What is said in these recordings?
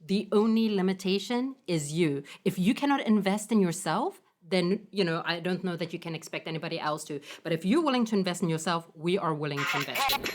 The only limitation is you. If you cannot invest in yourself, then, I don't know that you can expect anybody else to. But if you're willing to invest in yourself, we are willing to invest in you.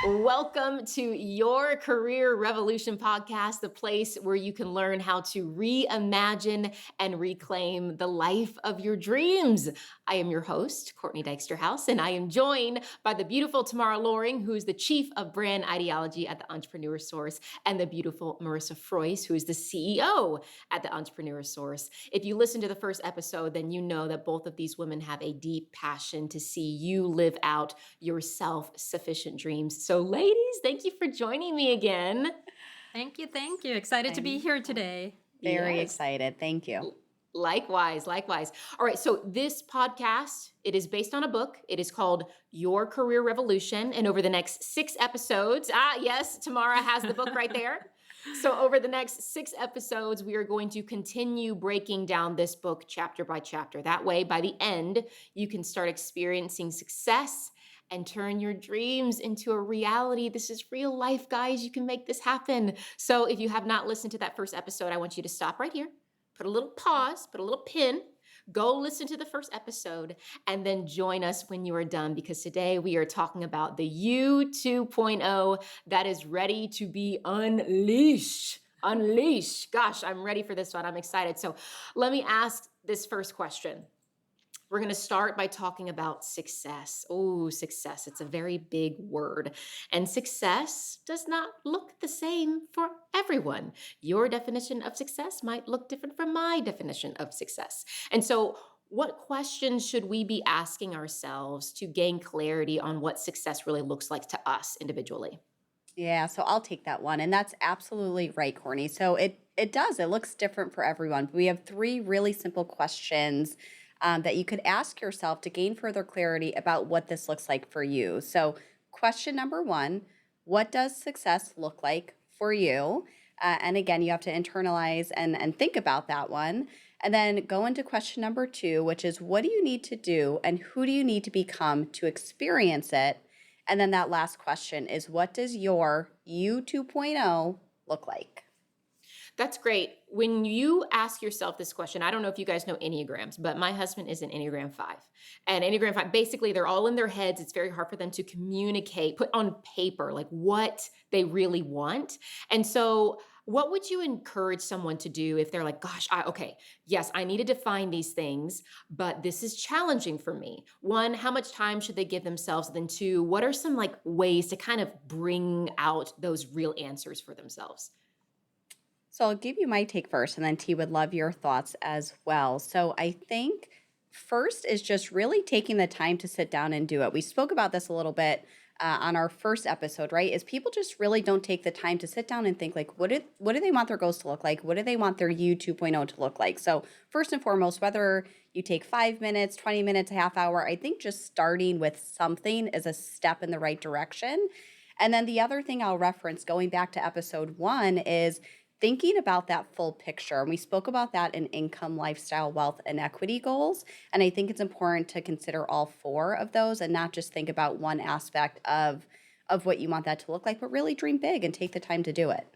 Welcome to Your Career Revolution podcast, the place where you can learn how to reimagine and reclaim the life of your dreams. I am your host, Courtney Dyksterhouse, and I am joined by the beautiful Tamara Loring, who is the Chief of Brand Ideology at the Entrepreneur Source, and the beautiful Marissa Frois, who is the CEO at the Entrepreneur Source. If you listen to the first episode, then you know that both of these women have a deep passion to see you live out your self-sufficient dreams. So ladies, thank you for joining me again. Thank you. Excited to be here today. Very excited. Thank you. Likewise. All right, so this podcast, it is based on a book. It is called Your Career Revolution. And over the next 6 episodes, yes, Tamara has the book right there. So over the next 6 episodes, we are going to continue breaking down this book chapter by chapter. That way, by the end, you can start experiencing success and turn your dreams into a reality. This is real life, guys. You can make this happen. So if you have not listened to that first episode, I want you to stop right here, put a little pause, put a little pin, go listen to the first episode, and then join us when you are done, because today we are talking about the You 2.0 that is ready to be unleashed. Gosh, I'm ready for this one. I'm excited. So let me ask this first question. We're going to start by talking about success. Oh, success. It's a very big word. And success does not look the same for everyone. Your definition of success might look different from my definition of success. And so what questions should we be asking ourselves to gain clarity on what success really looks like to us individually? Yeah, so I'll take that one. And that's absolutely right, Courtney. So it looks different for everyone. We have 3 really simple questions that you could ask yourself to gain further clarity about what this looks like for you. So question number 1, what does success look like for you? And again, you have to internalize and think about that one. And then go into question number 2, which is what do you need to do and who do you need to become to experience it? And then that last question is what does your You 2.0 look like? That's great. When you ask yourself this question, I don't know if you guys know Enneagrams, but my husband is an Enneagram 5. And Enneagram 5, basically, they're all in their heads. It's very hard for them to communicate, put on paper, like what they really want. And so what would you encourage someone to do if they're like, gosh, yes, I need to define these things, but this is challenging for me? 1, how much time should they give themselves? Then 2, what are some ways to kind of bring out those real answers for themselves? So I'll give you my take first, and then T would love your thoughts as well. So I think first is just really taking the time to sit down and do it. We spoke about this a little bit on our first episode, right? Is people just really don't take the time to sit down and think what do they want their goals to look like? What do they want their You 2.0 to look like? So first and foremost, whether you take 5 minutes, 20 minutes, a half hour, I think just starting with something is a step in the right direction. And then the other thing I'll reference going back to episode 1 is thinking about that full picture. And we spoke about that in income, lifestyle, wealth, and equity goals. And I think it's important to consider all 4 of those and not just think about one aspect of what you want that to look like, but really dream big and take the time to do it.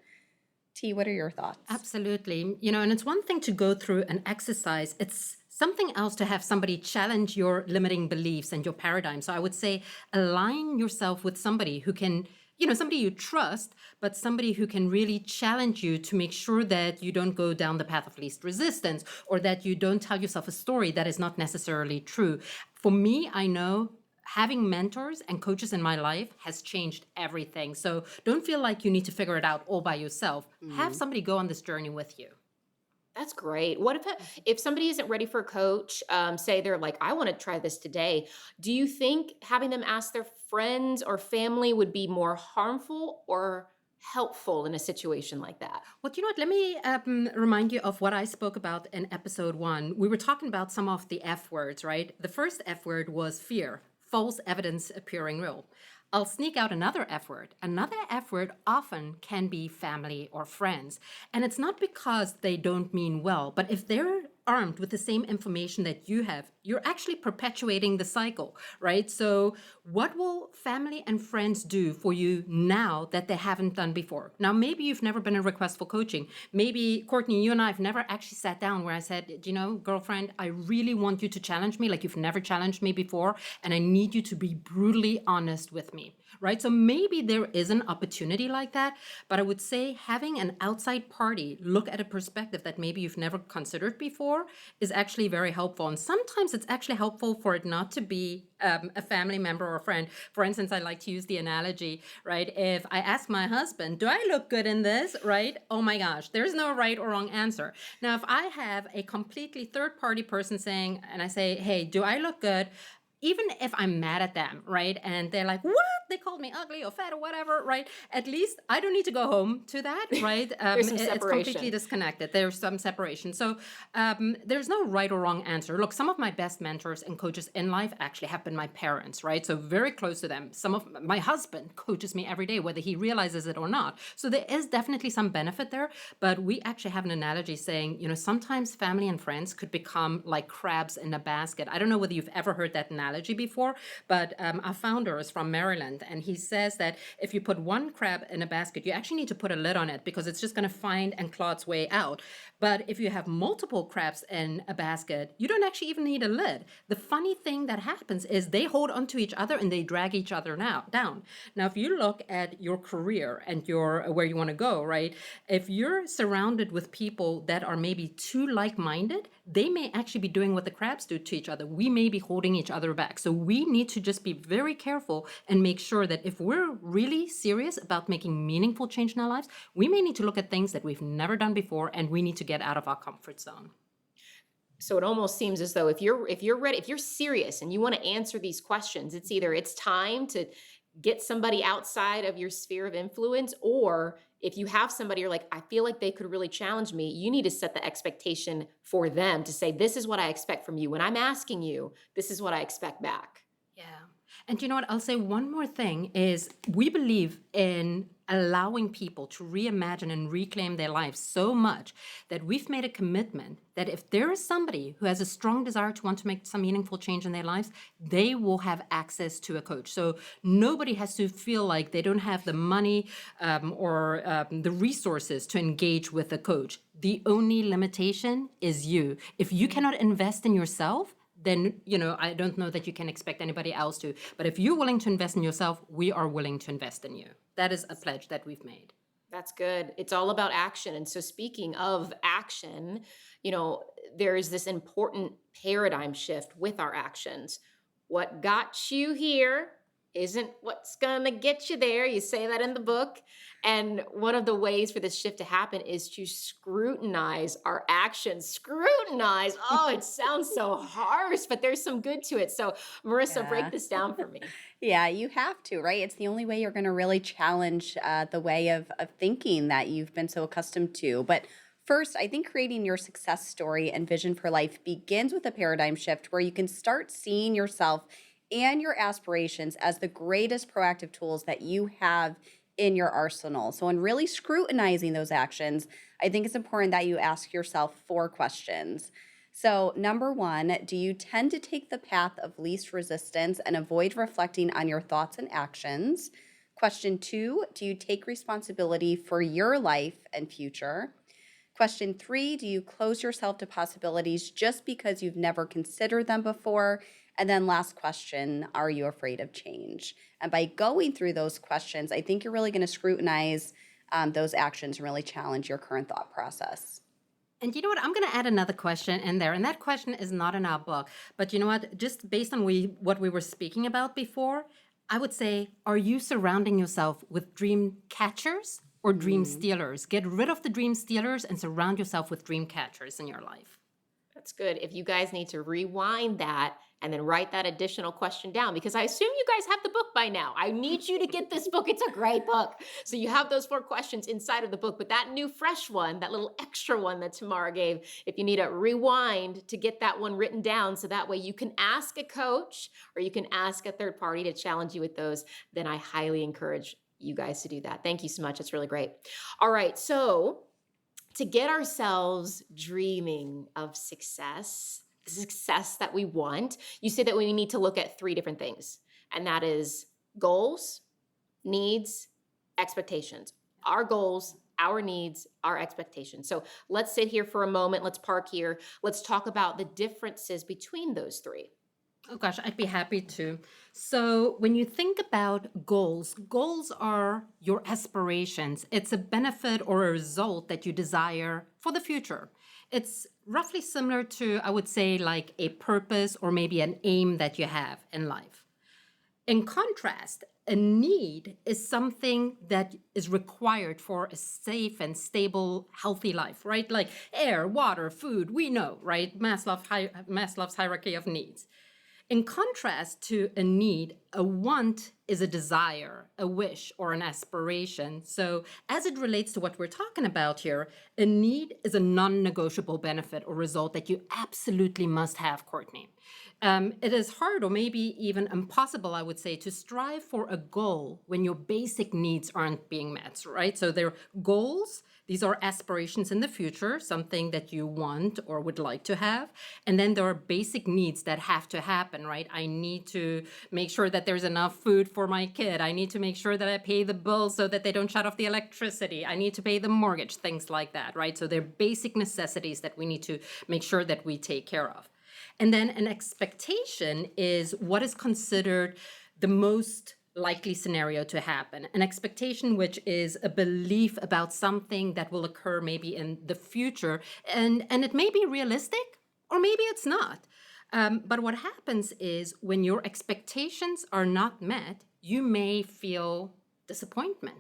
T, what are your thoughts? Absolutely. And it's one thing to go through an exercise. It's something else to have somebody challenge your limiting beliefs and your paradigm. So I would say align yourself with somebody who can, somebody you trust, but somebody who can really challenge you to make sure that you don't go down the path of least resistance or that you don't tell yourself a story that is not necessarily true. For me, I know having mentors and coaches in my life has changed everything. So don't feel like you need to figure it out all by yourself. Have somebody go on this journey with you. That's great. What if somebody isn't ready for a coach, say they're like, I want to try this today. Do you think having them ask their friends or family would be more harmful or helpful in a situation like that? Well, let me remind you of what I spoke about in episode 1. We were talking about some of the F words, right? The first F word was fear, false evidence appearing real. I'll sneak out another F word. Another F word often can be family or friends. And it's not because they don't mean well, but if they're armed with the same information that you have, you're actually perpetuating the cycle, right? So what will family and friends do for you now that they haven't done before? Now, maybe you've never been a request for coaching. Maybe, Courtney, you and I have never actually sat down where I said, you know, girlfriend, I really want you to challenge me like you've never challenged me before, and I need you to be brutally honest with me, right? So maybe there is an opportunity like that, but I would say having an outside party look at a perspective that maybe you've never considered before is actually very helpful. And sometimes it's actually helpful for it not to be a family member or a friend. For instance, I like to use the analogy, right? If I ask my husband, do I look good in this, right? Oh my gosh, there's no right or wrong answer. Now, if I have a completely third party person saying, and I say, hey, do I look good? Even if I'm mad at them, right? And they're like, what? They called me ugly or fat or whatever, right? At least I don't need to go home to that, right? There's some It's completely separation. disconnected. There's some separation. So there's no right or wrong answer. Look, some of my best mentors and coaches in life actually have been my parents, right? So very close to them. Some of my husband coaches me every day, whether he realizes it or not. So there is definitely some benefit there. But we actually have an analogy saying, you know, sometimes family and friends could become like crabs in a basket. I don't know whether you've ever heard that analogy before, but our founder is from Maryland, and he says that if you put one crab in a basket, you actually need to put a lid on it because it's just going to find and claw its way out. But if you have multiple crabs in a basket, you don't actually even need a lid. The funny thing that happens is they hold onto each other and they drag each other down. Now, if you look at your career and your where you want to go, right? If you're surrounded with people that are maybe too like-minded, they may actually be doing what the crabs do to each other. We may be holding each other back. So we need to just be very careful and make sure that if we're really serious about making meaningful change in our lives, we may need to look at things that we've never done before, and we need to get out of our comfort zone. So it almost seems as though if you're ready, if you're serious and you want to answer these questions, it's either it's time to get somebody outside of your sphere of influence, or if you have somebody you're like, I feel like they could really challenge me, you need to set the expectation for them to say, this is what I expect from you. When I'm asking you, this is what I expect back. Yeah. And you know what? I'll say one more thing is we believe in allowing people to reimagine and reclaim their lives so much that we've made a commitment that if there is somebody who has a strong desire to want to make some meaningful change in their lives, they will have access to a coach. So nobody has to feel like they don't have the money or the resources to engage with a coach. The only limitation is you. If you cannot invest in yourself, then, you know, I don't know that you can expect anybody else to. But if you're willing to invest in yourself, we are willing to invest in you. That is a pledge that we've made. That's good. It's all about action. And so speaking of action, you know, there is this important paradigm shift with our actions. What got you here isn't what's going to get you there. You say that in the book. And one of the ways for this shift to happen is to scrutinize our actions. Scrutinize. Oh, it sounds so harsh, but there's some good to it. So, Marissa, break Yeah. this down for me. Yeah, you have to, right? It's the only way you're going to really challenge the way of thinking that you've been so accustomed to. But first, I think creating your success story and vision for life begins with a paradigm shift where you can start seeing yourself and your aspirations as the greatest proactive tools that you have in your arsenal. So, in really scrutinizing those actions, I think it's important that you ask yourself 4 questions. So, number one, do you tend to take the path of least resistance and avoid reflecting on your thoughts and actions? Question 2, do you take responsibility for your life and future? Question 3, do you close yourself to possibilities just because you've never considered them before? And then last question, are you afraid of change? And by going through those questions, I think you're really going to scrutinize those actions and really challenge your current thought process. And you know what? I'm going to add another question in there. And that question is not in our book. But you know what? Just based on what we were speaking about before, I would say, are you surrounding yourself with dream catchers or dream Mm. stealers? Get rid of the dream stealers and surround yourself with dream catchers in your life. That's good. If you guys need to rewind that and then write that additional question down, because I assume you guys have the book by now. I need you to get this book. It's a great book. So you have those 4 questions inside of the book, but that new fresh one, that little extra one that Tamara gave, if you need a rewind to get that one written down so that way you can ask a coach or you can ask a third party to challenge you with those, then I highly encourage you guys to do that. Thank you so much. It's really great. All right. So To get ourselves dreaming of success, the success that we want, you say that we need to look at three different things, and that is goals, needs, expectations. Our goals, our needs, our expectations. So let's sit here for a moment. Let's park here. Let's talk about the differences between those three. Oh gosh, I'd be happy to. So, when you think about goals, goals are your aspirations. It's a benefit or a result that you desire for the future. It's roughly similar to, I would say, like a purpose or maybe an aim that you have in life. In contrast, a need is something that is required for a safe and stable, healthy life, right? Like air, water, food, we know, right? Maslow's hierarchy of needs. In contrast to a need, a want is a desire, a wish, or an aspiration. So, as it relates to what we're talking about here, a need is a non negotiable benefit or result that you absolutely must have, Courtney. It is hard or maybe even impossible, I would say, to strive for a goal when your basic needs aren't being met, right? So, they're goals. These are aspirations in the future, something that you want or would like to have. And then there are basic needs that have to happen, right? I need to make sure that there's enough food for my kid. I need to make sure that I pay the bills so that they don't shut off the electricity. I need to pay the mortgage, things like that, right? So they're basic necessities that we need to make sure that we take care of. And then an expectation is what is considered the most likely scenario to happen. An expectation, which is a belief about something that will occur maybe in the future. And it may be realistic or maybe it's not. But what happens is when your expectations are not met, you may feel disappointment.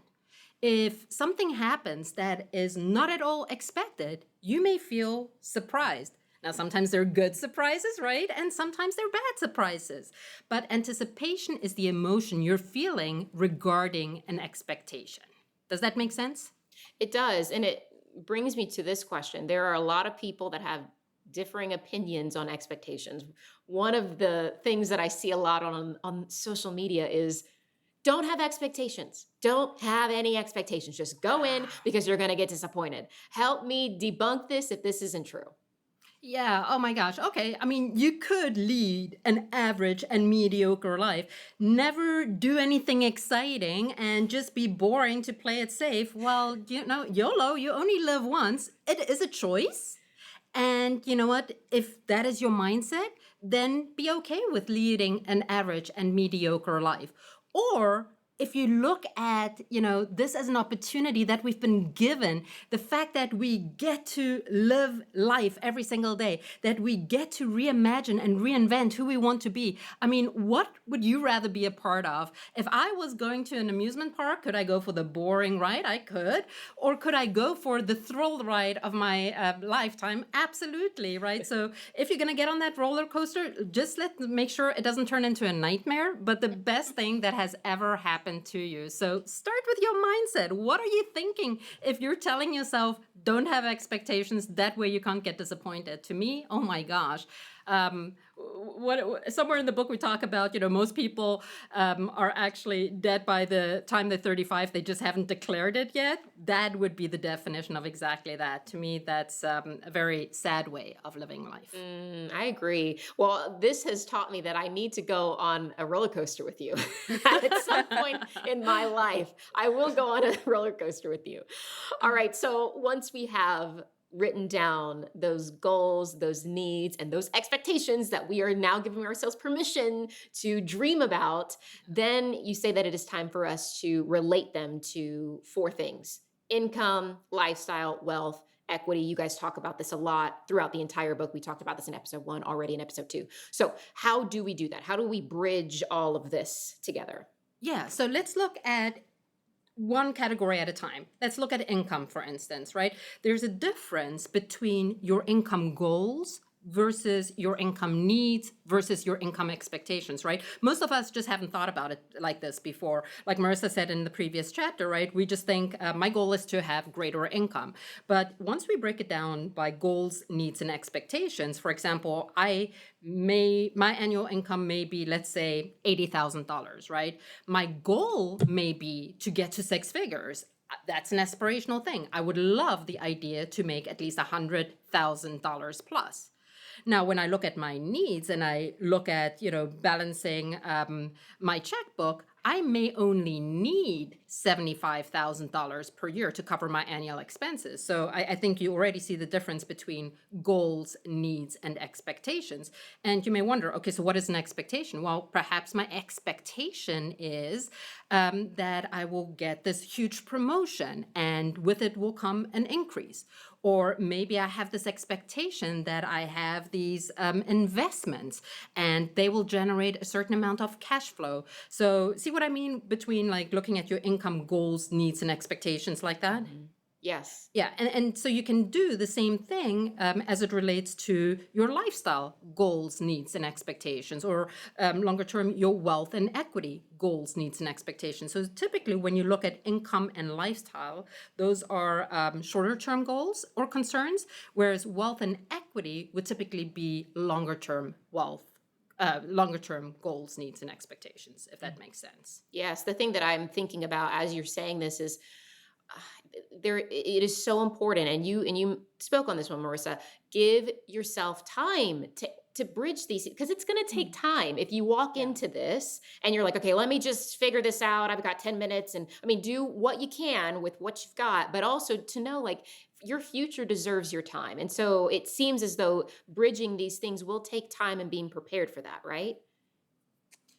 If something happens that is not at all expected, you may feel surprised. Now, sometimes they're good surprises, right? And sometimes they're bad surprises. But anticipation is the emotion you're feeling regarding an expectation. Does that make sense? It does. And it brings me to this question. There are a lot of people that have differing opinions on expectations. One of the things that I see a lot on social media is don't have expectations. Don't have any expectations. Just go in because you're going to get disappointed. Help me debunk this if this isn't true. Yeah, oh my gosh. Okay. I mean, you could lead an average and mediocre life, never do anything exciting, and just be boring to play it safe. Well, YOLO, you only live once. It is a choice. And you know what? If that is your mindset, then be okay with leading an average and mediocre life. Or if you look at, this as an opportunity that we've been given, the fact that we get to live life every single day, that we get to reimagine and reinvent who we want to be. I mean, what would you rather be a part of? If I was going to an amusement park, could I go for the boring ride? I could. Or could I go for the thrill ride of my lifetime? Absolutely, right? So if you're going to get on that roller coaster, just make sure it doesn't turn into a nightmare, but the best thing that has ever happened to you. So start with your mindset. What are you thinking if you're telling yourself don't have expectations, that way you can't get disappointed? To me, oh my gosh. Somewhere in the book we talk about, most people are actually dead by the time they're 35. They just haven't declared it yet. That would be the definition of exactly that. To me, that's a very sad way of living life. I agree. Well, this has taught me that I need to go on a roller coaster with you at some point in my life. I will go on a roller coaster with you. All right. So once we have written down those goals, those needs, and those expectations that we are now giving ourselves permission to dream about, then you say that it is time for us to relate them to four things: income, lifestyle, wealth, equity. You guys talk about this a lot throughout the entire book. We talked about this in episode 1, already in episode 2. So how do we do that? How do we bridge all of this together? Yeah, so let's look at one category at a time. Let's look at income, for instance, right? There's a difference between your income goals versus your income needs versus your income expectations, right? Most of us just haven't thought about it like this before. Like Marissa said in the previous chapter, right? We just think my goal is to have greater income. But once we break it down by goals, needs, and expectations, for example, my annual income may be, let's say, $80,000, right? My goal may be to get to 6 figures. That's an aspirational thing. I would love the idea to make at least $100,000 plus. Now, when I look at my needs and I look at, balancing my checkbook, I may only need $75,000 per year to cover my annual expenses. So I think you already see the difference between goals, needs, and expectations. And you may wonder, okay, so what is an expectation? Well, perhaps my expectation is that I will get this huge promotion and with it will come an increase. Or maybe I have this expectation that I have these investments and they will generate a certain amount of cash flow. So see what I mean between like looking at your income goals, needs, and expectations like that? Yes. Yeah, and so you can do the same thing as it relates to your lifestyle goals, needs, and expectations, or longer term, your wealth and equity goals, needs, and expectations. So typically, when you look at income and lifestyle, those are shorter term goals or concerns, whereas wealth and equity would typically be longer term wealth. Longer term goals, needs, and expectations, if that makes sense. Yes. The thing that I'm thinking about as you're saying this is there it is so important, and you spoke on this one, Marissa. Give yourself time to bridge these, because it's going to take time. If you walk into this and you're like, okay, let me just figure this out, I've got 10 minutes, and I mean, do what you can with what you've got, but also to know like your future deserves your time. And so it seems as though bridging these things will take time and being prepared for that, right?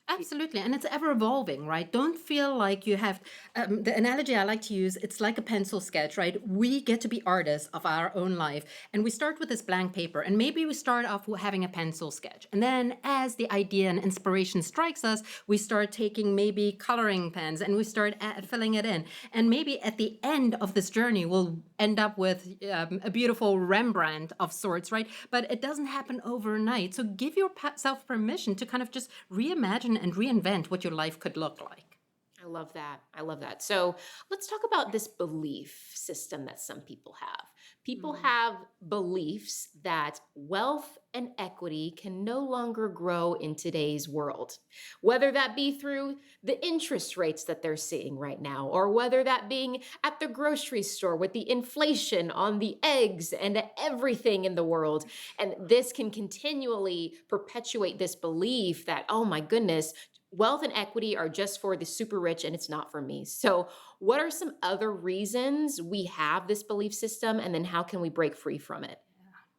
Absolutely. And it's ever evolving, right? Don't feel like you have the analogy I like to use, it's like a pencil sketch, right? We get to be artists of our own life. And we start with this blank paper. And maybe we start off with having a pencil sketch. And then as the idea and inspiration strikes us, we start taking maybe coloring pens and we start filling it in. And maybe at the end of this journey, we'll end up with a beautiful Rembrandt of sorts, right? But it doesn't happen overnight. So give yourself permission to kind of just reimagine and reinvent what your life could look like. I love that. I love that. So let's talk about this belief system that some people have. People have beliefs that wealth and equity can no longer grow in today's world, whether that be through the interest rates that they're seeing right now, or whether that being at the grocery store with the inflation on the eggs and everything in the world. And this can continually perpetuate this belief that, oh my goodness, wealth and equity are just for the super rich and it's not for me. So, what are some other reasons we have this belief system, and then how can we break free from it?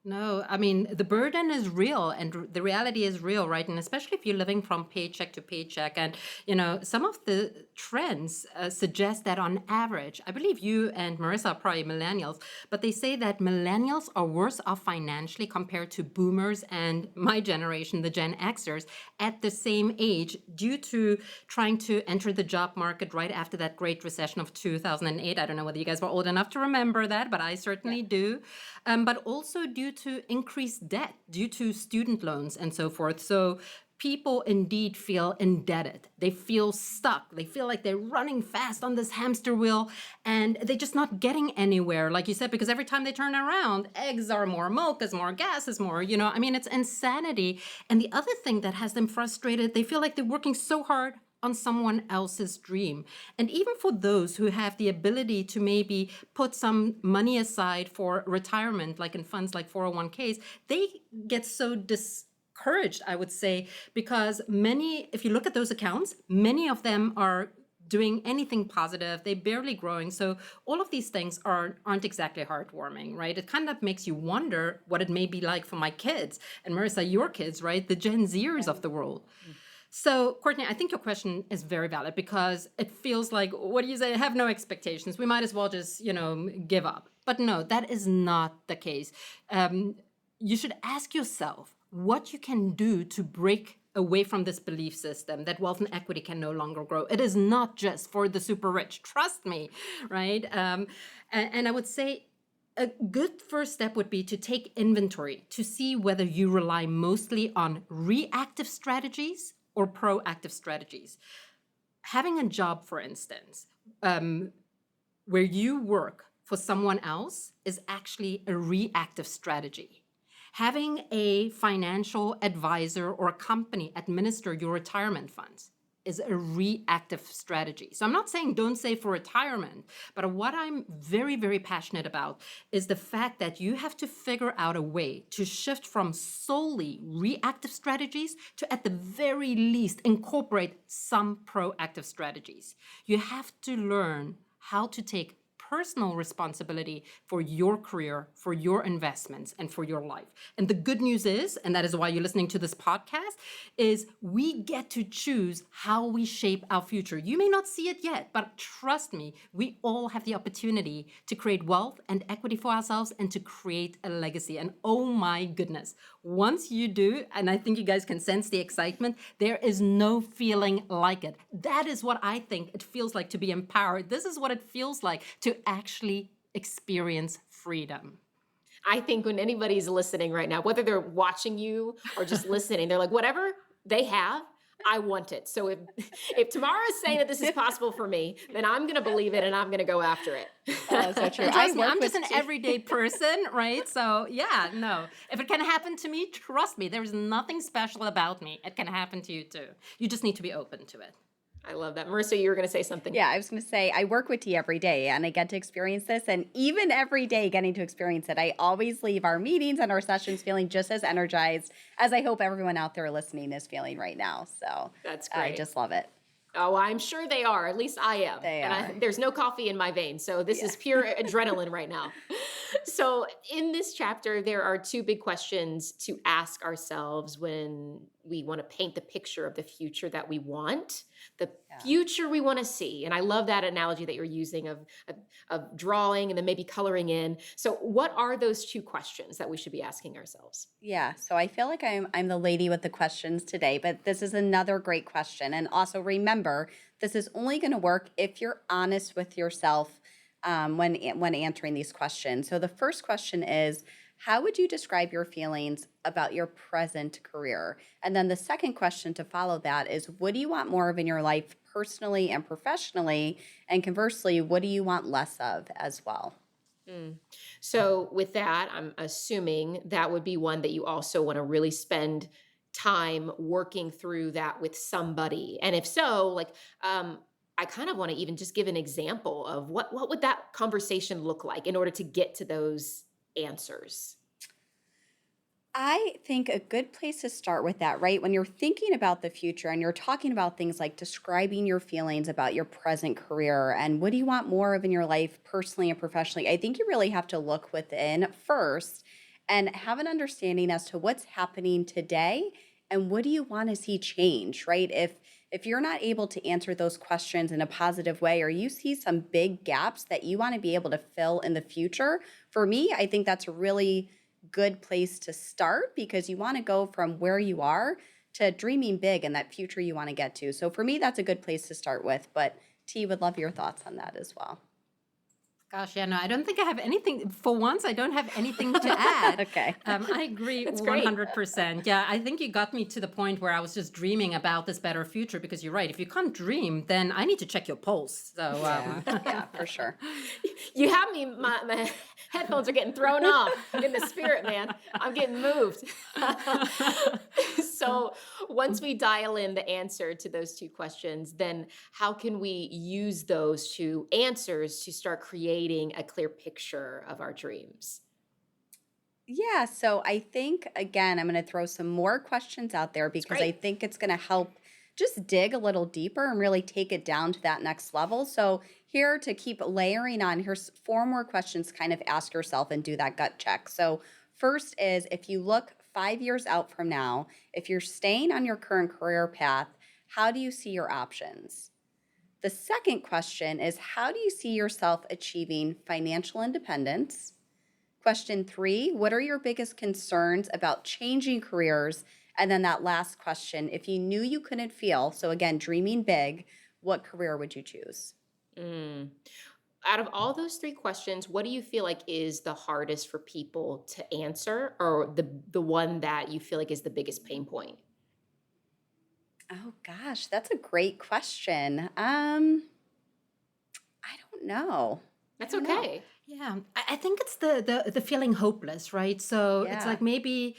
No, I mean, the burden is real and the reality is real, right? And especially if you're living from paycheck to paycheck. And, some of the trends suggest that on average, I believe you and Marissa are probably millennials, but they say that millennials are worse off financially compared to boomers and my generation, the Gen Xers, at the same age due to trying to enter the job market right after that great recession of 2008. I don't know whether you guys were old enough to remember that, but I certainly do. But also due to increased debt, due to student loans and so forth. So people indeed feel indebted. They feel stuck. They feel like they're running fast on this hamster wheel and they're just not getting anywhere, like you said, because every time they turn around, eggs are more, milk is more, gas is more, I mean, it's insanity. And the other thing that has them frustrated, they feel like they're working so hard on someone else's dream. And even for those who have the ability to maybe put some money aside for retirement, like in funds like 401ks, they get so discouraged, I would say, because many, if you look at those accounts, many of them are doing anything positive, they're barely growing. So all of these things aren't exactly heartwarming, right? It kind of makes you wonder what it may be like for my kids. And Marissa, your kids, right? The Gen Zers of the world. So, Courtney, I think your question is very valid because it feels like, what do you say? I have no expectations. We might as well just, give up. But no, that is not the case. You should ask yourself what you can do to break away from this belief system that wealth and equity can no longer grow. It is not just for the super rich. Trust me, right? And I would say a good first step would be to take inventory to see whether you rely mostly on reactive strategies or proactive strategies. Having a job, for instance, where you work for someone else is actually a reactive strategy. Having a financial advisor or a company administer your retirement funds is a reactive strategy. So I'm not saying don't save for retirement, but what I'm very, very passionate about is the fact that you have to figure out a way to shift from solely reactive strategies to, at the very least, incorporate some proactive strategies. You have to learn how to take personal responsibility for your career, for your investments, and for your life. And the good news is, and that is why you're listening to this podcast, is we get to choose how we shape our future. You may not see it yet, but trust me, we all have the opportunity to create wealth and equity for ourselves and to create a legacy. And oh my goodness, once you do, and I think you guys can sense the excitement, there is no feeling like it. That is what I think it feels like to be empowered. This is what it feels like to actually experience freedom. I think when anybody's listening right now, whether they're watching you or just listening, they're like, whatever they have, I want it. So if Tamara is saying that this is possible for me, then I'm going to believe it and I'm going to go after it. Oh, so true. Trust me, work I'm just with an everyday person, right? So yeah, no. If it can happen to me, trust me, there's nothing special about me. It can happen to you too. You just need to be open to it. I love that. Marissa, you were going to say something. Yeah, I was going to say, I work with T every day and I get to experience this. And even every day getting to experience it, I always leave our meetings and our sessions feeling just as energized as I hope everyone out there listening is feeling right now. So That's great. I just love it. Oh, I'm sure they are. At least I am. They are. There's no coffee in my veins. So this is pure adrenaline right now. So in this chapter, there are two big questions to ask ourselves when we want to paint the picture of the future that we want, the future we want to see. And I love that analogy that you're using of drawing and then maybe coloring in. So what are those two questions that we should be asking ourselves? Yeah, so I feel like I'm the lady with the questions today, but this is another great question. And also remember, this is only going to work if you're honest with yourself when answering these questions. So the first question is, how would you describe your feelings about your present career? And then the second question to follow that is, what do you want more of in your life personally and professionally? And conversely, what do you want less of as well? So with that, I'm assuming that would be one that you also want to really spend time working through that with somebody. And if so, like, I kind of want to even just give an example of what would that conversation look like in order to get to those answers. I think a good place to start with that, right? When you're thinking about the future and you're talking about things like describing your feelings about your present career and what do you want more of in your life personally and professionally, I think you really have to look within first and have an understanding as to what's happening today and what do you want to see change, right? If you're not able to answer those questions in a positive way or you see some big gaps that you want to be able to fill in the future, for me, I think that's a really good place to start because you want to go from where you are to dreaming big and that future you want to get to. So for me, that's a good place to start with. But T, would love your thoughts on that as well. Gosh, yeah, no, I don't think I have anything. For once, I don't have anything to add. Okay. I agree That's great. 100%. Yeah, I think you got me to the point where I was just dreaming about this better future because you're right. If you can't dream, then I need to check your pulse. So, Yeah, for sure. You have me, my headphones are getting thrown off in the spirit, man. I'm getting moved. So once we dial in the answer to those two questions, then how can we use those two answers to start creating a clear picture of our dreams? Yeah, so I think, again, I'm going to throw some more questions out there because I great. think it's going to help just dig a little deeper and really take it down to that next level. So, here to keep layering on, here's four more questions to kind of ask yourself and do that gut check. So, first is if you look 5 years out from now, if you're staying on your current career path, how do you see your options? The second question is how do you see yourself achieving financial independence? Question 3, what are your biggest concerns about changing careers? And then that last question, if you knew you couldn't feel, so again, dreaming big, what career would you choose? Mm. Out of all those three questions, what do you feel like is the hardest for people to answer, or the one that you feel like is the biggest pain point? Oh gosh, that's a great question. I don't know. I That's don't know. okay. yeah, I think it's the feeling hopeless, right? So it's Yeah. like maybe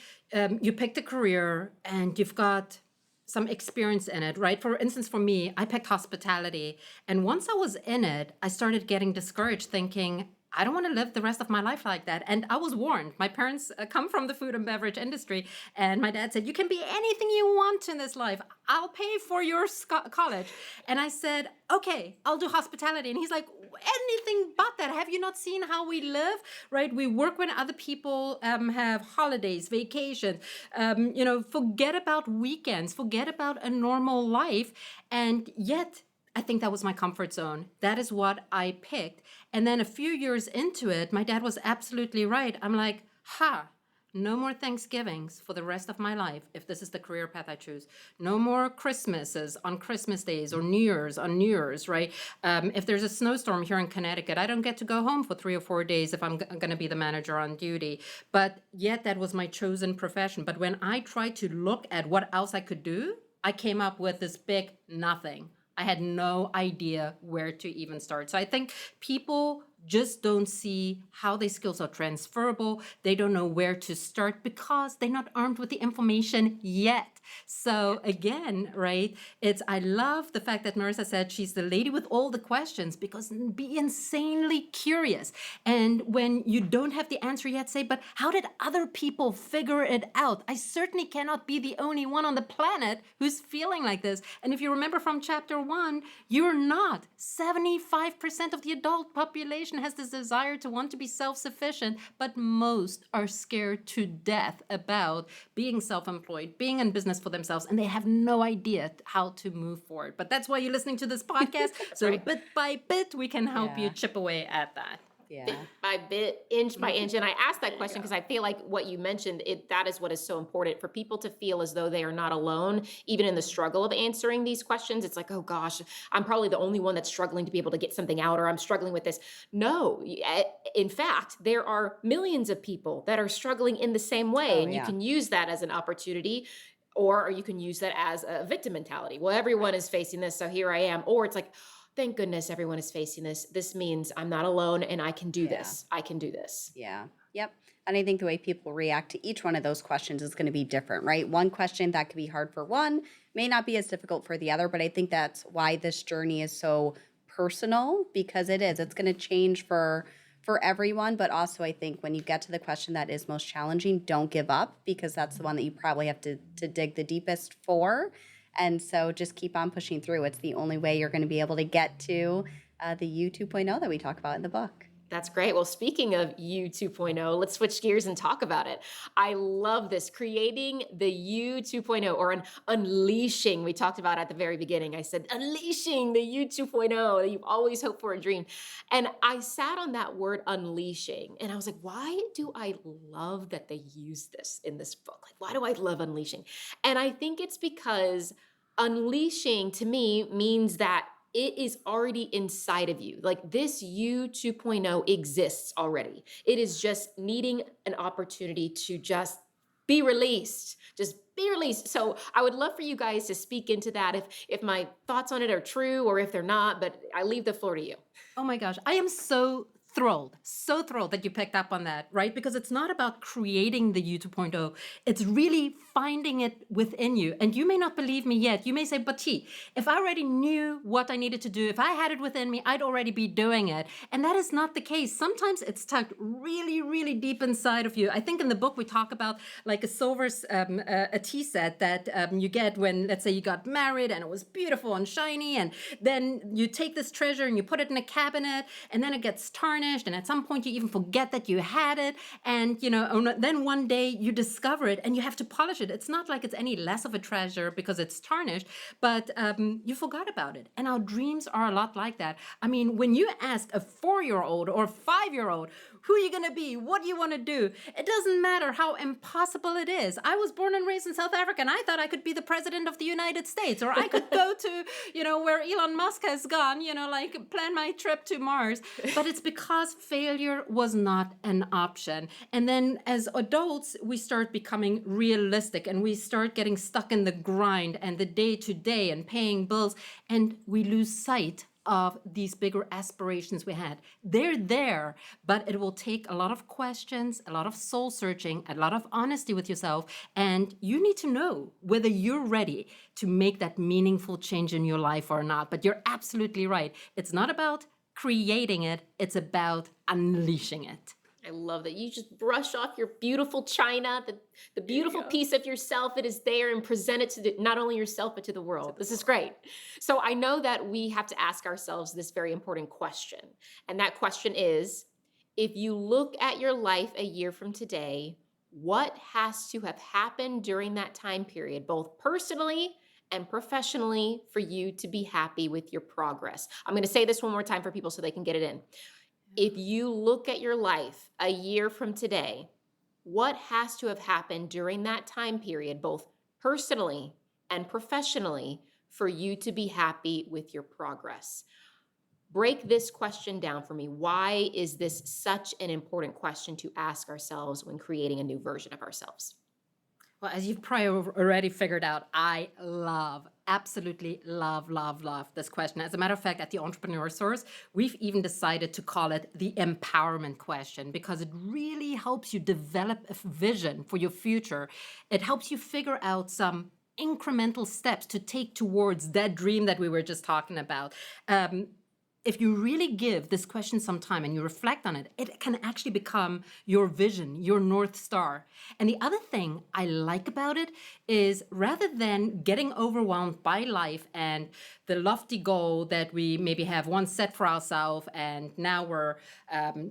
you picked a career and you've got some experience in it, right? For instance, for me, I picked hospitality. And once I was in it, I started getting discouraged, thinking, I don't want to live the rest of my life like that. And I was warned. My parents come from the food and beverage industry. And my dad said, you can be anything you want in this life. I'll pay for your college. And I said, okay, I'll do hospitality. And he's like, anything but that. Have you not seen how we live? Right? We work when other people have holidays, vacations. Forget about weekends. Forget about a normal life. And yet, I think that was my comfort zone. That is what I picked. And then a few years into it, my dad was absolutely right. I'm like, no more Thanksgivings for the rest of my life if this is the career path I choose. No more Christmases on Christmas days or New Year's on New Year's, right? If there's a snowstorm here in Connecticut, I don't get to go home for 3 or 4 days if I'm going to be the manager on duty. But yet that was my chosen profession. But when I tried to look at what else I could do, I came up with this big nothing. I had no idea where to even start. So I think people just don't see how their skills are transferable. They don't know where to start because they're not armed with the information yet. So again, right, I love the fact that Marissa said she's the lady with all the questions, because be insanely curious. And when you don't have the answer yet, say, but how did other people figure it out? I certainly cannot be the only one on the planet who's feeling like this. And if you remember from chapter 1, you're not. 75% of the adult population has this desire to want to be self-sufficient, but most are scared to death about being self-employed, being in business for themselves, and they have no idea how to move forward. But that's why you're listening to this podcast. So right. Bit by bit, we can help you chip away at that. Yeah. Bit by bit, inch by inch. And I asked that question because I feel like what you mentioned, that is what is so important for people to feel as though they are not alone, even in the struggle of answering these questions. It's like, oh gosh, I'm probably the only one that's struggling to be able to get something out, or I'm struggling with this. No, in fact, there are millions of people that are struggling in the same way. And you can use that as an opportunity, or you can use that as a victim mentality. Well, everyone is facing this, so here I am. Or it's like, thank goodness everyone is facing this. This means I'm not alone and I can do this. I can do this. Yeah. Yep. And I think the way people react to each one of those questions is going to be different, right? One question that could be hard for one may not be as difficult for the other, but I think that's why this journey is so personal, because it is. It's going to change for everyone, but also I think when you get to the question that is most challenging, don't give up, because that's the one that you probably have to dig the deepest for. And so just keep on pushing through. It's the only way you're going to be able to get to the You 2.0 that we talk about in the book. That's great. Well, speaking of You 2.0, let's switch gears and talk about it. I love this, creating the You 2.0, or unleashing. We talked about at the very beginning. I said, unleashing the You 2.0 that you've always hoped for and dreamed. And I sat on that word unleashing, and I was like, why do I love that they use this in this book? Like, why do I love unleashing? And I think it's because unleashing to me means that it is already inside of you. Like, this You 2.0 exists already. It is just needing an opportunity to just be released. Just be released. So I would love for you guys to speak into that, if my thoughts on it are true or if they're not, but I leave the floor to you. Oh my gosh, I am so thrilled that you picked up on that, right? Because it's not about creating the You 2.0. It's really finding it within you. And you may not believe me yet. You may say, but T, if I already knew what I needed to do, if I had it within me, I'd already be doing it. And that is not the case. Sometimes it's tucked really, really deep inside of you. I think in the book we talk about like a silver a tea set that you get when, let's say, you got married and it was beautiful and shiny, and then you take this treasure and you put it in a cabinet, and then it gets tarnished. And at some point you even forget that you had it. And, then one day you discover it and you have to polish it. It's not like it's any less of a treasure because it's tarnished, but you forgot about it. And our dreams are a lot like that. I mean, when you ask a 4-year-old or 5-year-old, who are you going to be? What do you want to do? It doesn't matter how impossible it is. I was born and raised in South Africa, and I thought I could be the president of the United States, or I could go to, where Elon Musk has gone, like plan my trip to Mars. But it's because failure was not an option. And then as adults, we start becoming realistic, and we start getting stuck in the grind and the day to day and paying bills, and we lose sight of these bigger aspirations we had. They're there, but it will take a lot of questions, a lot of soul searching, a lot of honesty with yourself. And you need to know whether you're ready to make that meaningful change in your life or not. But you're absolutely right. It's not about creating it, it's about unleashing it. I love that you just brush off your beautiful china, the beautiful piece of yourself that is there, and present it to not only yourself, but to the world. This is great. So I know that we have to ask ourselves this very important question. And that question is, if you look at your life a year from today, what has to have happened during that time period, both personally and professionally, for you to be happy with your progress? I'm going to say this one more time for people so they can get it in. If you look at your life a year from today, what has to have happened during that time period, both personally and professionally, for you to be happy with your progress? Break this question down for me. Why is this such an important question to ask ourselves when creating a new version of ourselves? Well, as you've probably already figured out, I absolutely love this question. As a matter of fact, at the Entrepreneur Source, we've even decided to call it the empowerment question because it really helps you develop a vision for your future. It helps you figure out some incremental steps to take towards that dream that we were just talking about. If you really give this question some time and you reflect on it, it can actually become your vision, your North Star. And the other thing I like about it is rather than getting overwhelmed by life and the lofty goal that we maybe have once set for ourselves, and now we're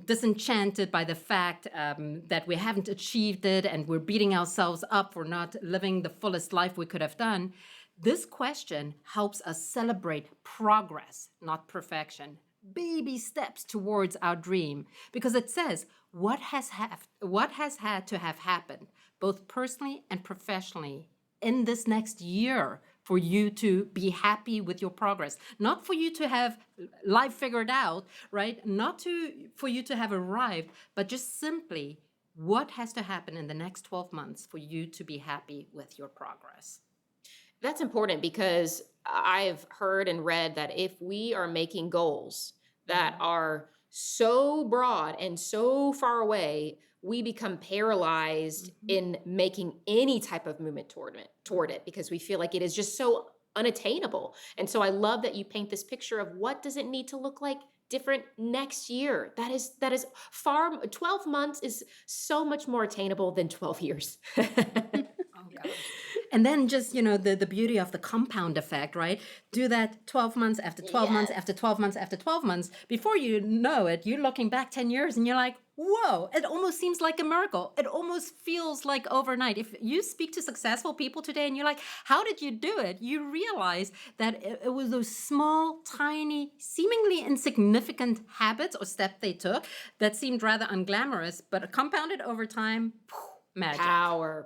disenchanted by the fact that we haven't achieved it and we're beating ourselves up for not living the fullest life we could have done. This question helps us celebrate progress, not perfection, baby steps towards our dream, because it says what has had to have happened, both personally and professionally, in this next year for you to be happy with your progress, not for you to have life figured out, right? Not for you to have arrived, but just simply what has to happen in the next 12 months for you to be happy with your progress. That's important because I've heard and read that if we are making goals that are so broad and so far away, we become paralyzed in making any type of movement toward it because we feel like it is just so unattainable. And so I love that you paint this picture of what does it need to look like different next year. That is far 12 months is so much more attainable than 12 years. Oh, gosh. And then just, the beauty of the compound effect, right? Do that 12 months after 12 months after 12 months after 12 months. Before you know it, you're looking back 10 years and you're like, whoa, it almost seems like a miracle. It almost feels like overnight. If you speak to successful people today and you're like, how did you do it? You realize that it was those small, tiny, seemingly insignificant habits or steps they took that seemed rather unglamorous, but compounded over time. Magic.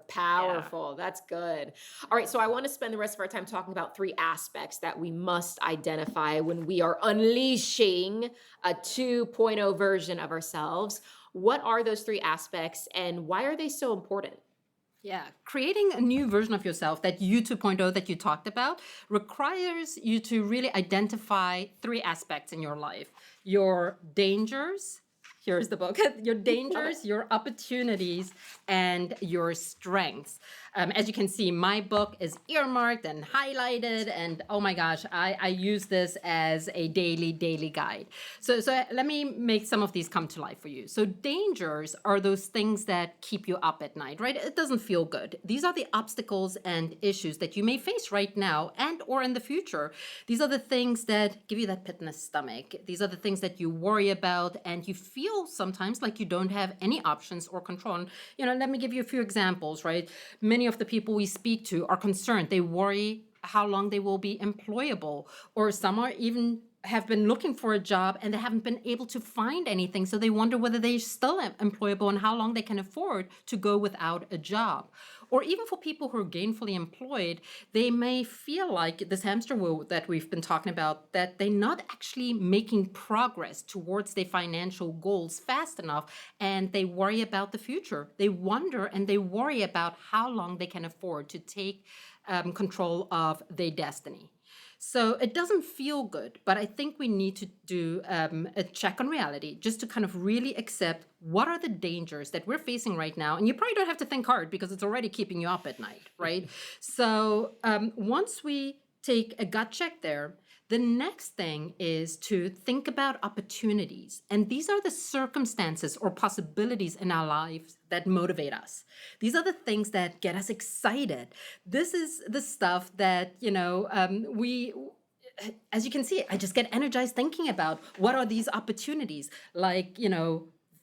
Powerful. Yeah. That's good. All right. So I want to spend the rest of our time talking about 3 aspects that we must identify when we are unleashing a 2.0 version of ourselves. What are those 3 aspects and why are they so important? Yeah, creating a new version of yourself, that you 2.0 that you talked about, requires you to really identify 3 aspects in your life. Your dangers, here's the book, your dangers, your opportunities, and your strengths. As you can see, my book is earmarked and highlighted, and oh my gosh, I use this as a daily guide. So let me make some of these come to life for you. So dangers are those things that keep you up at night, right? It doesn't feel good. These are the obstacles and issues that you may face right now and or in the future. These are the things that give you that pit in the stomach. These are the things that you worry about and you feel sometimes like you don't have any options or control. And, let me give you a few examples, right? Many of the people we speak to are concerned. They worry how long they will be employable, or some are even have been looking for a job and they haven't been able to find anything. So they wonder whether they're still employable and how long they can afford to go without a job. Or even for people who are gainfully employed, they may feel like this hamster wheel that we've been talking about, that they're not actually making progress towards their financial goals fast enough, and they worry about the future. They wonder and they worry about how long they can afford to take control of their destiny. So it doesn't feel good, but I think we need to do a check on reality just to kind of really accept what are the dangers that we're facing right now. And you probably don't have to think hard because it's already keeping you up at night, right? So once we take a gut check there, the next thing is to think about opportunities. And these are the circumstances or possibilities in our lives that motivate us. These are the things that get us excited. This is the stuff that, as you can see, I just get energized thinking about what are these opportunities. Like,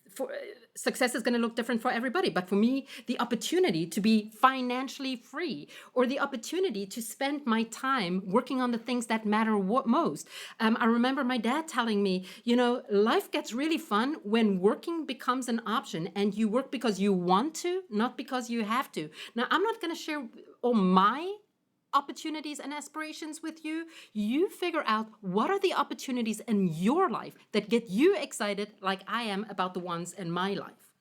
for success is going to look different for everybody, but for me, the opportunity to be financially free, or the opportunity to spend my time working on the things that matter most. I remember my dad telling me, life gets really fun when working becomes an option and you work because you want to, not because you have to. Now, I'm not going to share all my opportunities and aspirations with you. You figure out what are the opportunities in your life that get you excited, like I am about the ones in my life,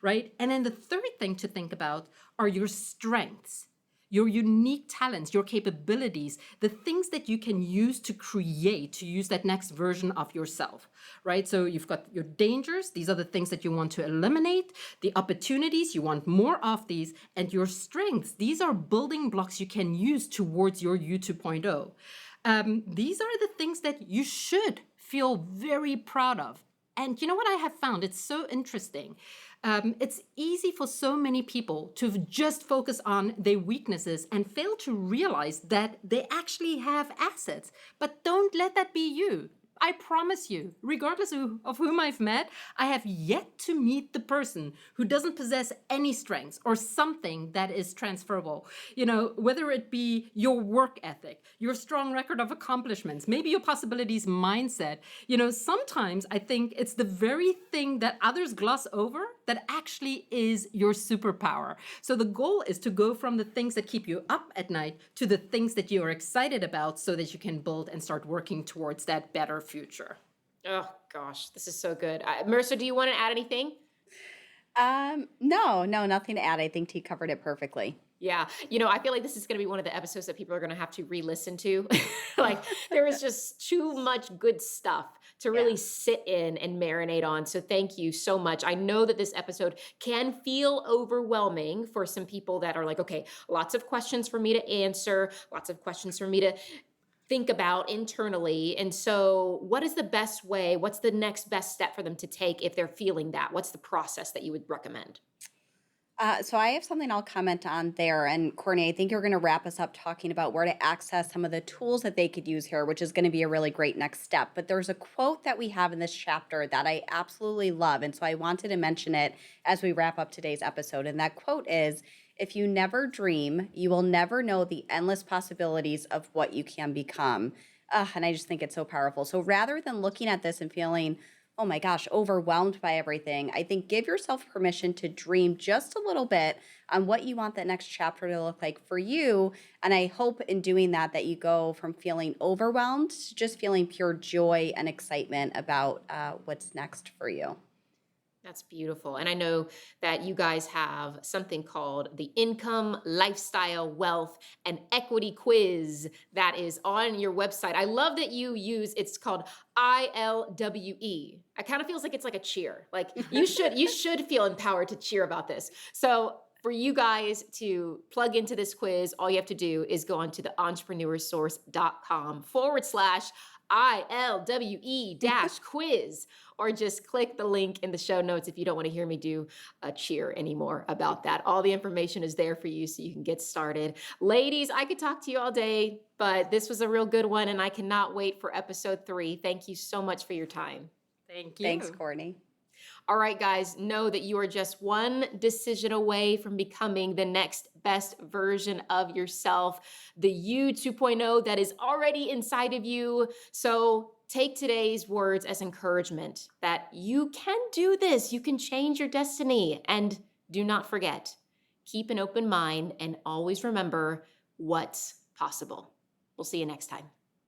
right? And then the third thing to think about are your strengths, your unique talents, your capabilities, the things that you can use to create, to use that next version of yourself, right? So you've got your dangers. These are the things that you want to eliminate. The opportunities, you want more of these. And your strengths, these are building blocks you can use towards your You 2.0. These are the things that you should feel very proud of. And you know what I have found? It's so interesting. It's easy for so many people to just focus on their weaknesses and fail to realize that they actually have assets. But don't let that be you. I promise you, regardless of whom I've met, I have yet to meet the person who doesn't possess any strengths or something that is transferable. Whether it be your work ethic, your strong record of accomplishments, maybe your possibilities mindset. Sometimes I think it's the very thing that others gloss over that actually is your superpower. So the goal is to go from the things that keep you up at night to the things that you are excited about so that you can build and start working towards that better future. Oh gosh, this is so good. Marissa, do you want to add anything? No, nothing to add. I think T covered it perfectly. Yeah. I feel like this is going to be one of the episodes that people are going to have to re-listen to. Like there is just too much good stuff to really sit in and marinate on. So thank you so much. I know that this episode can feel overwhelming for some people that are like, okay, lots of questions for me to answer, lots of questions for me to think about internally. And so what is the best way? What's the next best step for them to take if they're feeling that? What's the process that you would recommend? So I have something I'll comment on there. And Courtney, I think you're going to wrap us up talking about where to access some of the tools that they could use here, which is going to be a really great next step. But there's a quote that we have in this chapter that I absolutely love. And so I wanted to mention it as we wrap up today's episode. And that quote is, "If you never dream, you will never know the endless possibilities of what you can become." And I just think it's so powerful. So rather than looking at this and feeling, oh my gosh, overwhelmed by everything, I think give yourself permission to dream just a little bit on what you want that next chapter to look like for you. And I hope in doing that, that you go from feeling overwhelmed to just feeling pure joy and excitement about what's next for you. That's beautiful. And I know that you guys have something called the Income, Lifestyle, Wealth, and Equity Quiz that is on your website. I love that it's called ILWE. It kind of feels like it's like a cheer. Like you should feel empowered to cheer about this. So for you guys to plug into this quiz, all you have to do is go onto the entrepreneursource.com/ILWE-quiz, or just click the link in the show notes if you don't want to hear me do a cheer anymore about that. All the information is there for you so you can get started. Ladies, I could talk to you all day, but this was a real good one and I cannot wait for episode 3. Thank you so much for your time. Thank you. Thanks, Courtney. All right, guys, know that you are just one decision away from becoming the next best version of yourself, the You 2.0 that is already inside of you. So take today's words as encouragement that you can do this. You can change your destiny. And do not forget, keep an open mind and always remember what's possible. We'll see you next time.